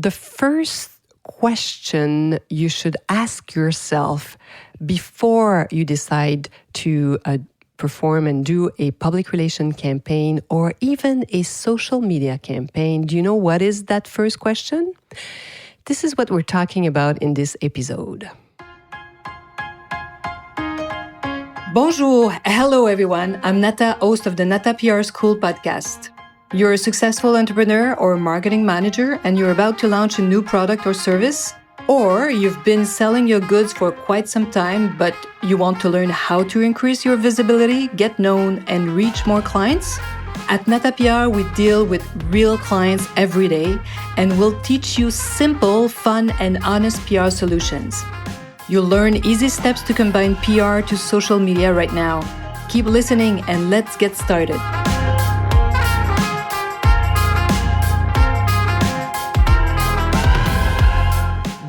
The first question you should ask yourself before you decide to perform and do a public relation campaign or even a social media campaign, do you know what is that first question? This is what we're talking about in this episode. Bonjour, hello everyone. I'm Nata, host of the NATA PR School podcast. You're a successful entrepreneur or marketing manager and you're about to launch a new product or service? Or you've been selling your goods for quite some time, but you want to learn how to increase your visibility, get known, and reach more clients? At NATA PR, we deal with real clients every day and we'll teach you simple, fun, and honest PR solutions. You'll learn easy steps to combine PR to social media right now. Keep listening and let's get started.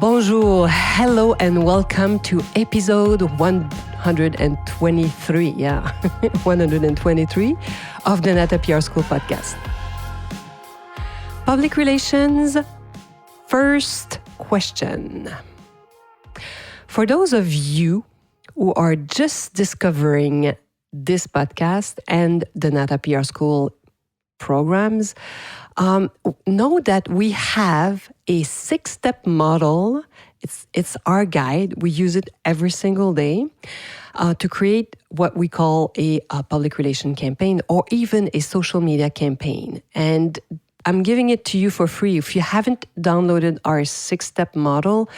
Bonjour, hello, and welcome to episode 123, 123 of the NATA PR School podcast. Public relations, first question. For those of you who are just discovering this podcast and the NATA PR School programs, know that we have a 6-step model. It's our guide. We use it every single day to create what we call a public relation campaign or even a social media campaign. And I'm giving it to you for free. If you haven't downloaded our 6-step model,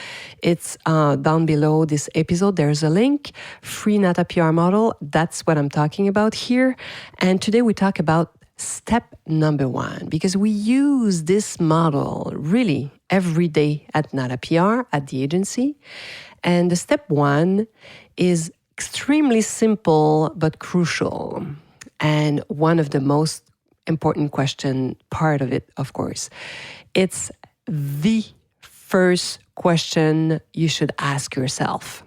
it's down below this episode. There's a link, free NATA PR model. That's what I'm talking about here. And today we talk about step number 1, because we use this model really every day at NATA PR, at the agency. And the step 1 is extremely simple but crucial. And one of the most important question, part of it, of course. It's the first question you should ask yourself.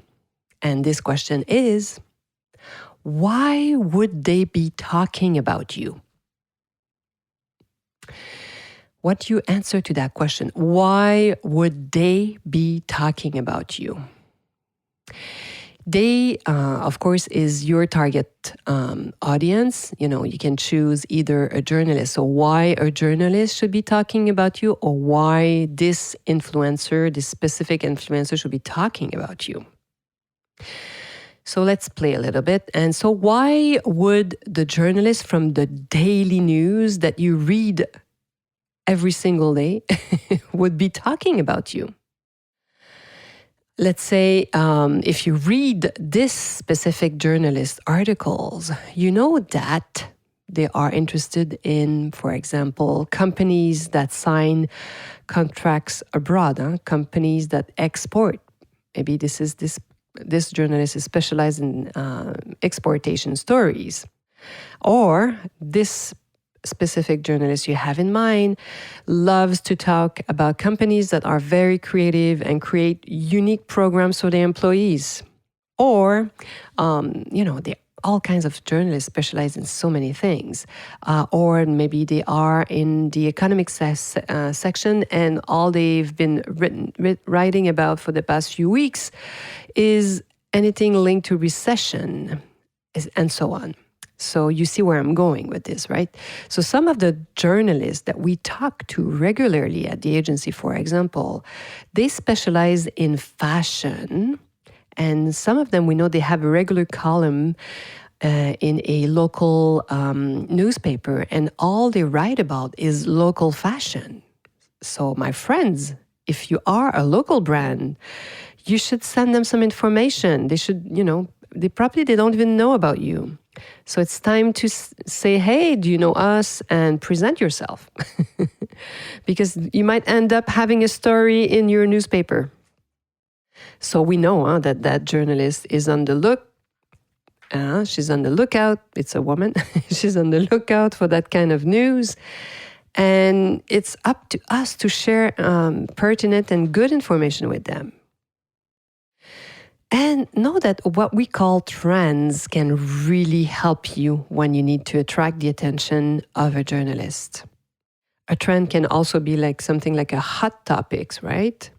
And this question is, why would they be talking about you? What do you answer to that question? Why would they be talking about you? They, of course, is your target audience. You know, you can choose either a journalist. So why a journalist should be talking about you, or why this influencer, this specific influencer should be talking about you. So let's play a little bit. And so why would the journalist from the daily news that you read every single day would be talking about you? Let's say if you read this specific journalist articles, you know that they are interested in, for example, companies that sign contracts abroad, companies that export. Maybe this journalist is specialized in exportation stories. Or this specific journalist you have in mind loves to talk about companies that are very creative and create unique programs for their employees. Or, they all kinds of journalists specialize in so many things. Or maybe they are in the economic section and all they've been writing about for the past few weeks is anything linked to recession and so on. So you see where I'm going with this, right? So some of the journalists that we talk to regularly at the agency, for example, they specialize in fashion. And some of them, we know they have a regular column in a local newspaper. And all they write about is local fashion. So my friends, if you are a local brand, you should send them some information. They should, they don't even know about you. So it's time to say, hey, do you know us? And present yourself. Because you might end up having a story in your newspaper. So we know that journalist is on the look. She's on the lookout. It's a woman. She's on the lookout for that kind of news. And it's up to us to share pertinent and good information with them. And know that what we call trends can really help you when you need to attract the attention of a journalist. A trend can also be like something like a hot topics, right?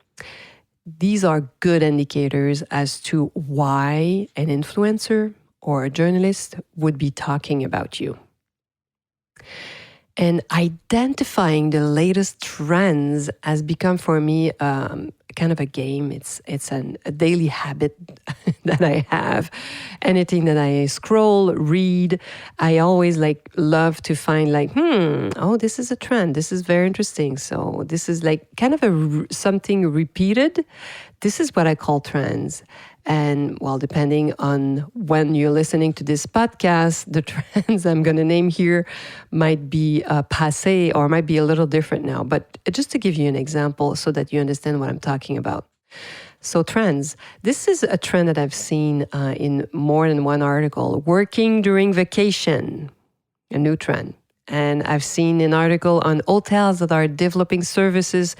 These are good indicators as to why an influencer or a journalist would be talking about you. And identifying the latest trends has become for me kind of a game. It's a daily habit that I have. Anything that I scroll, read, I always love to find oh, this is a trend. This is very interesting. So this is like kind of something repeated. This is what I call trends. And well, depending on when you're listening to this podcast, the trends I'm going to name here might be passé or might be a little different now. But just to give you an example so that you understand what I'm talking about. So trends. This is a trend that I've seen in more than one article. Working during vacation, a new trend. And I've seen an article on hotels that are developing services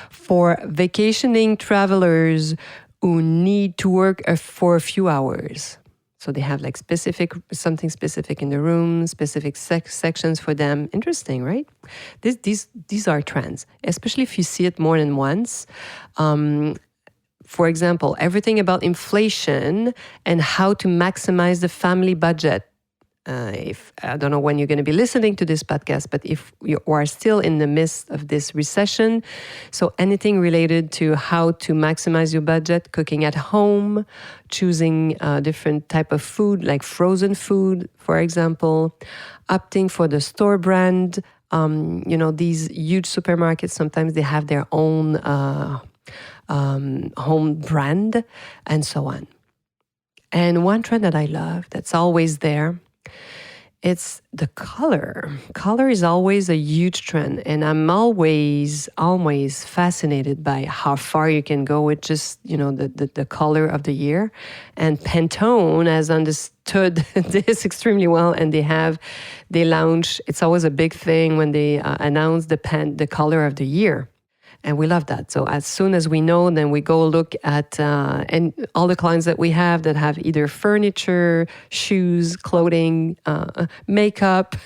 for vacationing travelers who need to work for a few hours. So they have like something specific in the room, specific sections for them. Interesting, right? These are trends, especially if you see it more than once. For example, everything about inflation and how to maximize the family budget. If I don't know when you're going to be listening to this podcast, but if you are still in the midst of this recession, so anything related to how to maximize your budget, cooking at home, choosing different type of food, like frozen food, for example, opting for the store brand. These huge supermarkets, sometimes they have their own home brand and so on. And one trend that I love that's always there, it's the color. Color is always a huge trend. And I'm always fascinated by how far you can go with just, the color of the year. And Pantone has understood this extremely well. And they launch, it's always a big thing when they announce the color of the year. And we love that. So as soon as we know, then we go look at and all the clients that we have that have either furniture, shoes, clothing, makeup,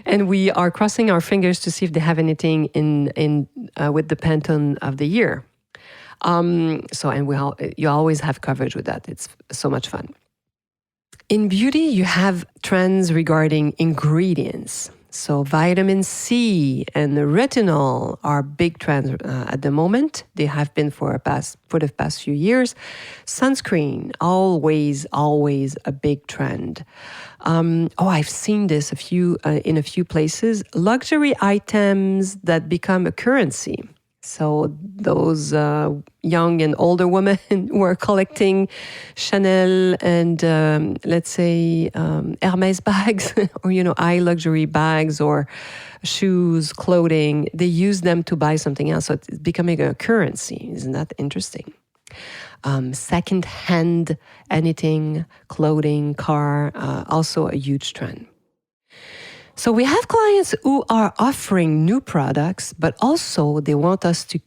and we are crossing our fingers to see if they have anything in with the Pantone of the year. You always have coverage with that. It's so much fun. In beauty, you have trends regarding ingredients. So vitamin C and the retinol are big trends at the moment. They have been for the past few years. Sunscreen, always a big trend. I've seen this in a few places. Luxury items that become a currency. So those young and older women who are collecting Chanel and let's say Hermes bags or high luxury bags or shoes, clothing, they use them to buy something else. So it's becoming a currency. Isn't that interesting? Second-hand anything, clothing, car, also a huge trend. So we have clients who are offering new products, but also they want us to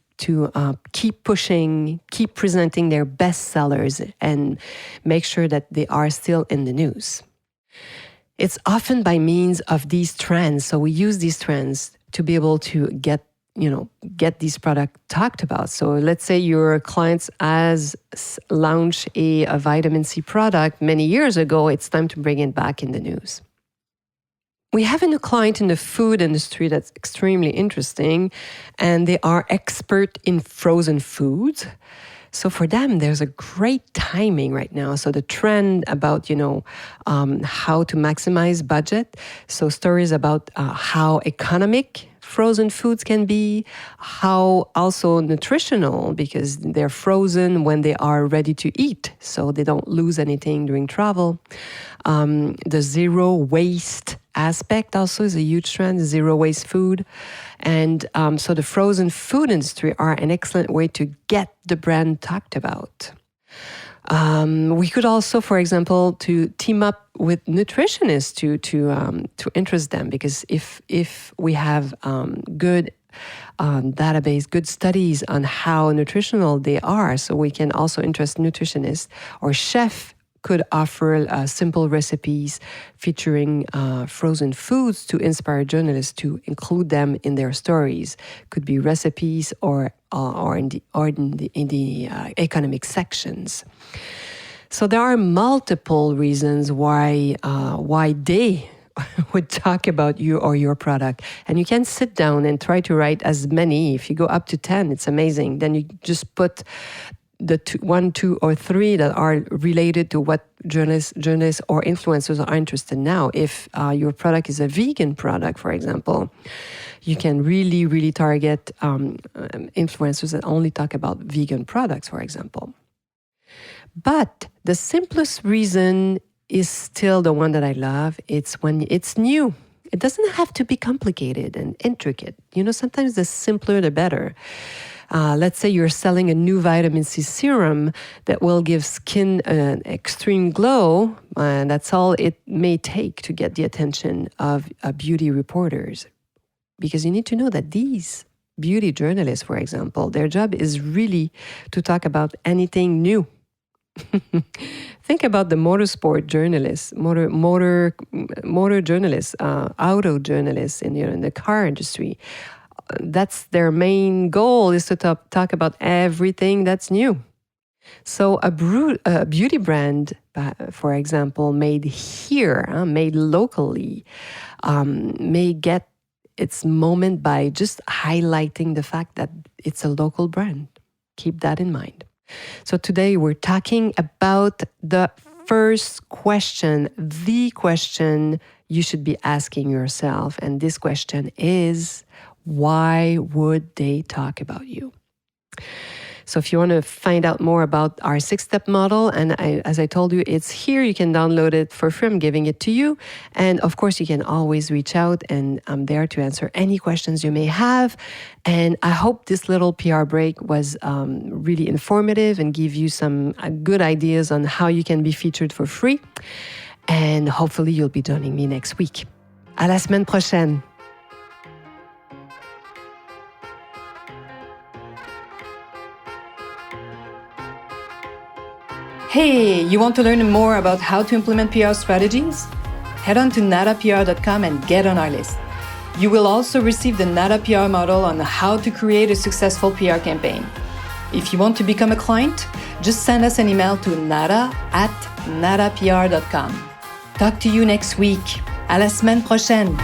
keep pushing, keep presenting their best sellers and make sure that they are still in the news. It's often by means of these trends. So we use these trends to be able to get these products talked about. So let's say your clients has launched a vitamin C product many years ago. It's time to bring it back in the news. We have a new client in the food industry that's extremely interesting, and they are expert in frozen foods. So for them, there's a great timing right now. So the trend about, how to maximize budget. So stories about how economic frozen foods can be, how also nutritional, because they're frozen when they are ready to eat, so they don't lose anything during travel. The zero waste aspect also is a huge trend, zero waste food. And so the frozen food industry are an excellent way to get the brand talked about. We could also, for example, to team up with nutritionists to interest them, because if we have good database, good studies on how nutritional they are, so we can also interest nutritionists or chef could offer simple recipes featuring frozen foods to inspire journalists to include them in their stories. Could be recipes or in the economic sections. So there are multiple reasons why they would talk about you or your product. And you can sit down and try to write as many. If you go up to 10, it's amazing. Then you just put the 1, 2, or 3 that are related to what journalists or influencers are interested in now. If your product is a vegan product, for example, you can really, really target influencers that only talk about vegan products, for example. But the simplest reason is still the one that I love. It's when it's new. It doesn't have to be complicated and intricate. Sometimes the simpler, the better. Let's say you're selling a new vitamin C serum that will give skin an extreme glow. That's all it may take to get the attention of beauty reporters. Because you need to know that these beauty journalists, for example, their job is really to talk about anything new. Think about the motorsport journalists, motor journalists, auto journalists in the car industry. That's their main goal, is to talk about everything that's new. So a beauty brand, for example, made here, made locally, may get its moment by just highlighting the fact that it's a local brand. Keep that in mind. So today we're talking about the first question, the question you should be asking yourself. And this question is, why would they talk about you? So if you want to find out more about our 6-step model, and as I told you, it's here. You can download it for free. I'm giving it to you. And of course, you can always reach out, and I'm there to answer any questions you may have. And I hope this little PR break was really informative and give you some good ideas on how you can be featured for free. And hopefully, you'll be joining me next week. À la semaine prochaine. Hey, you want to learn more about how to implement PR strategies? Head on to natapr.com and get on our list. You will also receive the NATA PR model on how to create a successful PR campaign. If you want to become a client, just send us an email to nata@natapr.com. Talk to you next week. À la semaine prochaine.